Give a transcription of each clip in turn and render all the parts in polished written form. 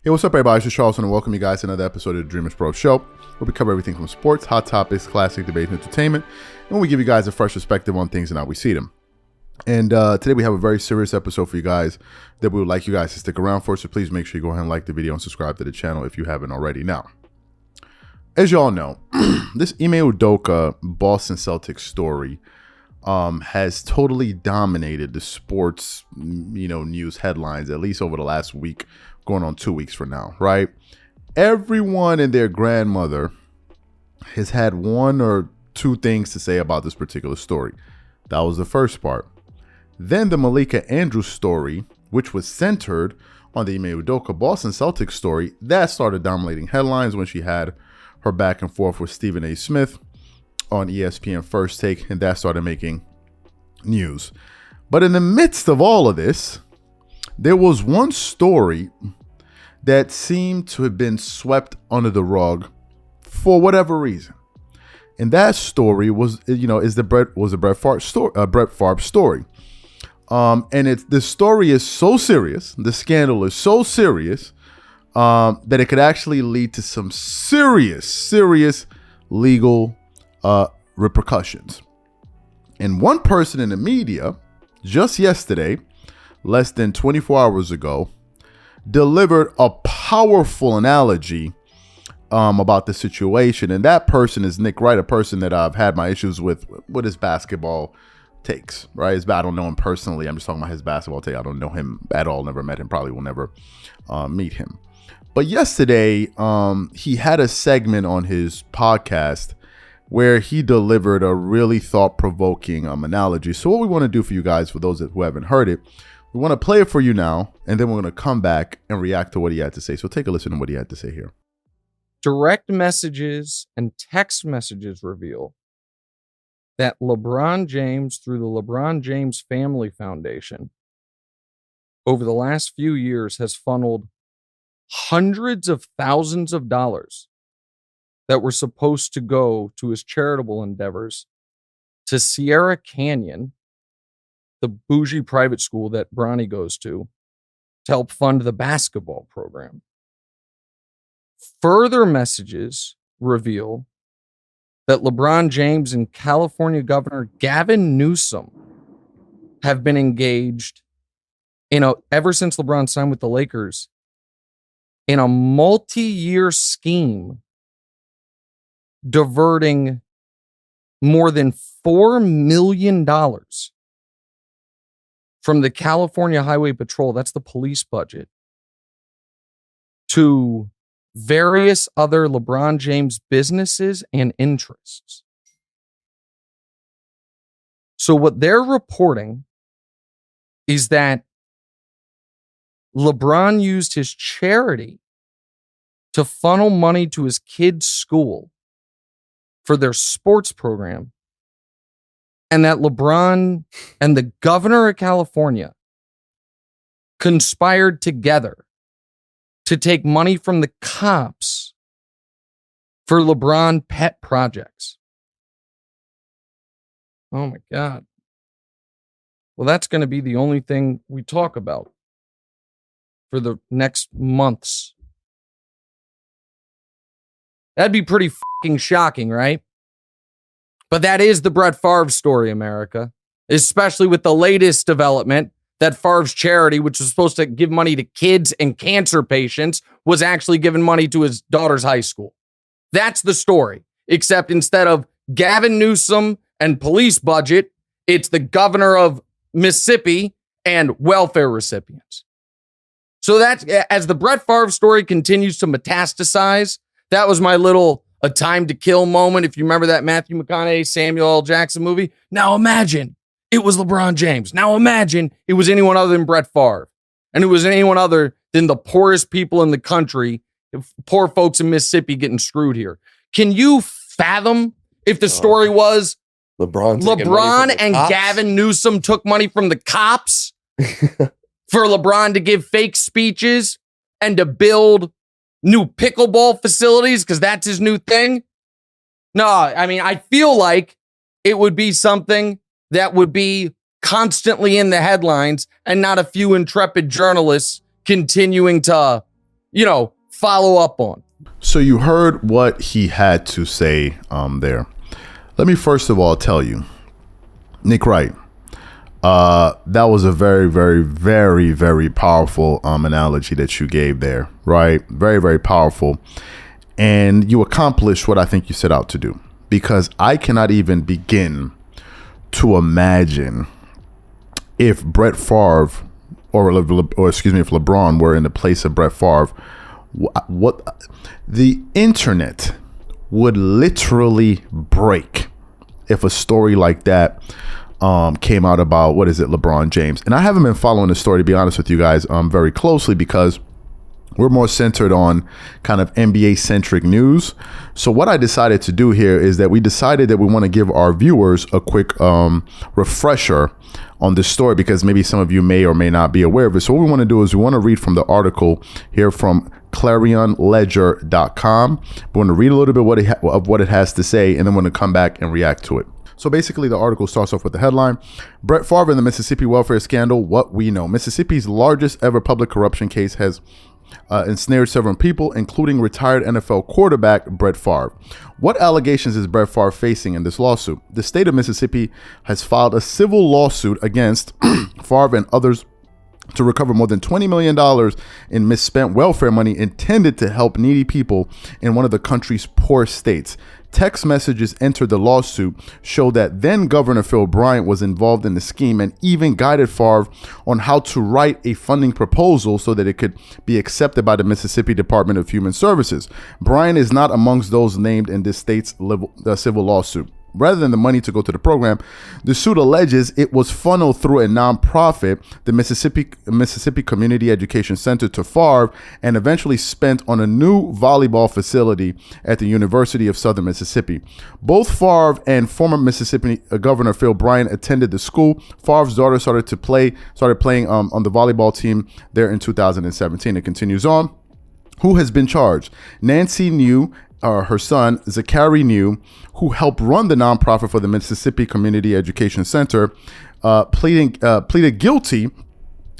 Hey, what's up, everybody? It's Charleston, and welcome you guys to another episode of the Dreamerspro Show, where we cover everything from sports, hot topics, classic debate, and entertainment, and we give you guys a fresh perspective on things and how we see them. And today we have a very serious episode for you guys that we would like you guys to stick around for, so please make sure you go ahead and like the video and subscribe to the channel if you haven't already. Now, as you all know, this Ime Udoka Boston Celtics story has totally dominated the sports, news headlines, at least over the last week, going on 2 weeks from now, right? Everyone and their grandmother has had one or two things to say about this particular story. That was the first part. Then the Malika Andrews story, which was centered on the Ime Udoka Boston Celtics story, that started dominating headlines when she had her back and forth with Stephen A. Smith on ESPN First Take, and that started making news. But in the midst of all of this, there was one story that seemed to have been swept under the rug for whatever reason. And that story was, the Brett Favre story. And the story is so serious, the scandal is so serious, that it could actually lead to some serious legal repercussions. And one person in the media just yesterday, less than 24 hours ago, delivered a powerful analogy about the situation. And that person is Nick Wright, a person that I've had my issues with his basketball takes, right? I don't know him personally. I'm just talking about his basketball take. I don't know him at all. Never met him. Probably will never meet him. But yesterday, he had a segment on his podcast where he delivered a really thought-provoking analogy. So what we want to do for you guys, for those who haven't heard it, we want to play it for you now, and then we're going to come back and react to what he had to say. So take a listen to what he had to say here. Direct messages and text messages reveal that LeBron James, through the LeBron James Family Foundation, over the last few years has funneled hundreds of thousands of dollars that were supposed to go to his charitable endeavors to Sierra Canyon, the bougie private school that Bronny goes to help fund the basketball program. Further messages reveal that LeBron James and California Governor Gavin Newsom have been engaged ever since LeBron signed with the Lakers in a multi-year scheme diverting more than $4 million from the California Highway Patrol, that's the police budget, to various other LeBron James businesses and interests. So what they're reporting is that LeBron used his charity to funnel money to his kids' school for their sports program, and that LeBron and the governor of California conspired together to take money from the cops for LeBron pet projects. Oh my God. Well, that's going to be the only thing we talk about for the next months. That'd be pretty fucking shocking, right? But that is the Brett Favre story, America. Especially with the latest development that Favre's charity, which was supposed to give money to kids and cancer patients, was actually giving money to his daughter's high school. That's the story. Except instead of Gavin Newsom and police budget, it's the governor of Mississippi and welfare recipients. So that's, as the Brett Favre story continues to metastasize, that was my little A Time to Kill moment. If you remember that Matthew McConaughey, Samuel L. Jackson movie. Now imagine it was LeBron James. Now imagine it was anyone other than Brett Favre. And it was anyone other than the poorest people in the country, poor folks in Mississippi getting screwed here. Can you fathom if the story was LeBron and Gavin Newsom took money from the cops for LeBron to give fake speeches and to build new pickleball facilities because that's his new thing? No, I mean, I feel like it would be something that would be constantly in the headlines and not a few intrepid journalists continuing to follow up on. So you heard what he had to say there. Let me first of all tell you, Nick Wright, that was a very, very, very, very powerful analogy that you gave there, right? Very, very powerful. And you accomplished what I think you set out to do, because I cannot even begin to imagine if Brett Favre or excuse me, if LeBron were in the place of Brett Favre, what the internet would literally break if a story like that came out about, LeBron James. And I haven't been following the story, to be honest with you guys, very closely, because we're more centered on kind of NBA centric news. So what I decided to do here is that we decided that we want to give our viewers a quick refresher on this story, because maybe some of you may or may not be aware of it. So what we want to do is we want to read from the article here from clarionledger.com. We want to read a little bit of what it has to say, and then we're going to come back and react to it. So basically, the article starts off with the headline: Brett Favre and the Mississippi welfare scandal, what we know. Mississippi's largest ever public corruption case has ensnared several people, including retired NFL quarterback Brett Favre. What allegations is Brett Favre facing in this lawsuit? The state of Mississippi has filed a civil lawsuit against Favre and others to recover more than $20 million in misspent welfare money intended to help needy people in one of the country's poor states. Text messages entered the lawsuit show that then Governor Phil Bryant was involved in the scheme and even guided Favre on how to write a funding proposal so that it could be accepted by the Mississippi Department of Human Services. Bryant is not amongst those named in this state's civil lawsuit. Rather than the money to go to the program, the suit alleges it was funneled through a nonprofit, the Mississippi Community Education Center, to Favre, and eventually spent on a new volleyball facility at the University of Southern Mississippi. Both Favre and former Mississippi Governor Phil Bryant attended the school. Favre's daughter started playing on the volleyball team there in 2017. It continues on. Who has been charged? Nancy New, her son, Zachary New, who helped run the nonprofit for the Mississippi Community Education Center, pleaded guilty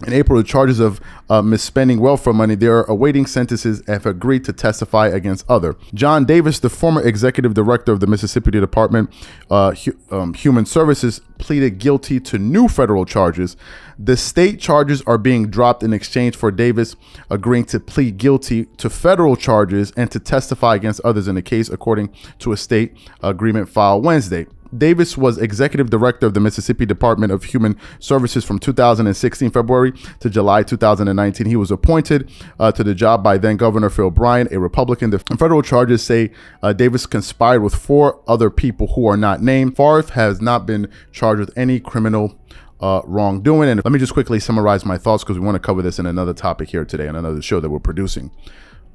in April to charges of misspending welfare money. They are awaiting sentences and have agreed to testify against other. John Davis, the former executive director of the Mississippi Department Human Services, pleaded guilty to new federal charges. The state charges are being dropped in exchange for Davis agreeing to plead guilty to federal charges and to testify against others in the case, according to a state agreement filed Wednesday. Davis was executive director of the Mississippi Department of Human Services from 2016 February to July 2019. He was appointed to the job by then Governor Phil Bryant, a Republican. The federal charges say Davis conspired with 4 other people who are not named. Favre has not been charged with any criminal wrongdoing. And let me just quickly summarize my thoughts, because we want to cover this in another topic here today, on another show that we're producing.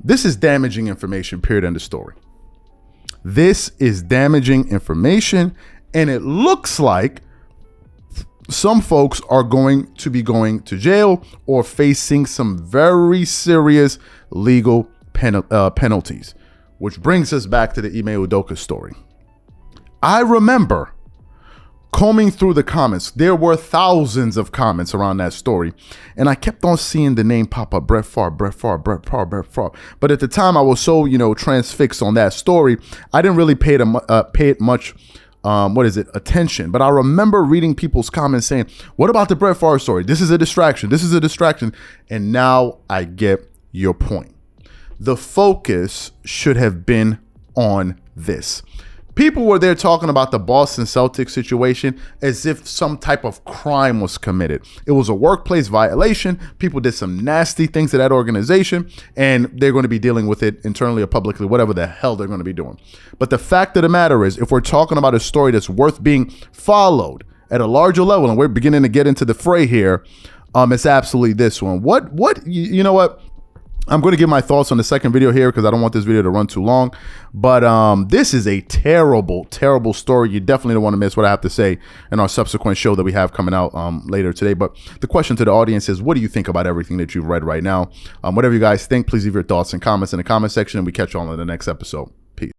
This is damaging information, period, end of story. This is damaging information, and it looks like some folks are going to be going to jail or facing some very serious legal penalties, which brings us back to the Ime Udoka story. I remember combing through the comments. There were thousands of comments around that story, and I kept on seeing the name pop up: Brett Favre, Brett Favre, Brett Favre, Brett Favre. But at the time, I was so transfixed on that story, I didn't really pay it much attention. But I remember reading people's comments saying, "What about the Brett Favre story? This is a distraction. This is a distraction." And now I get your point. The focus should have been on this. People were there talking about the Boston Celtics situation as if some type of crime was committed. It was a workplace violation. People did some nasty things to that organization, and they're going to be dealing with it internally or publicly, whatever the hell they're going to be doing. But the fact of the matter is, if we're talking about a story that's worth being followed at a larger level, and we're beginning to get into the fray here, it's absolutely this one. You know what? I'm going to give my thoughts on the second video here, because I don't want this video to run too long. But this is a terrible, terrible story. You definitely don't want to miss what I have to say in our subsequent show that we have coming out later today. But the question to the audience is, what do you think about everything that you've read right now? Whatever you guys think, please leave your thoughts and comments in the comment section, and we catch you all in the next episode.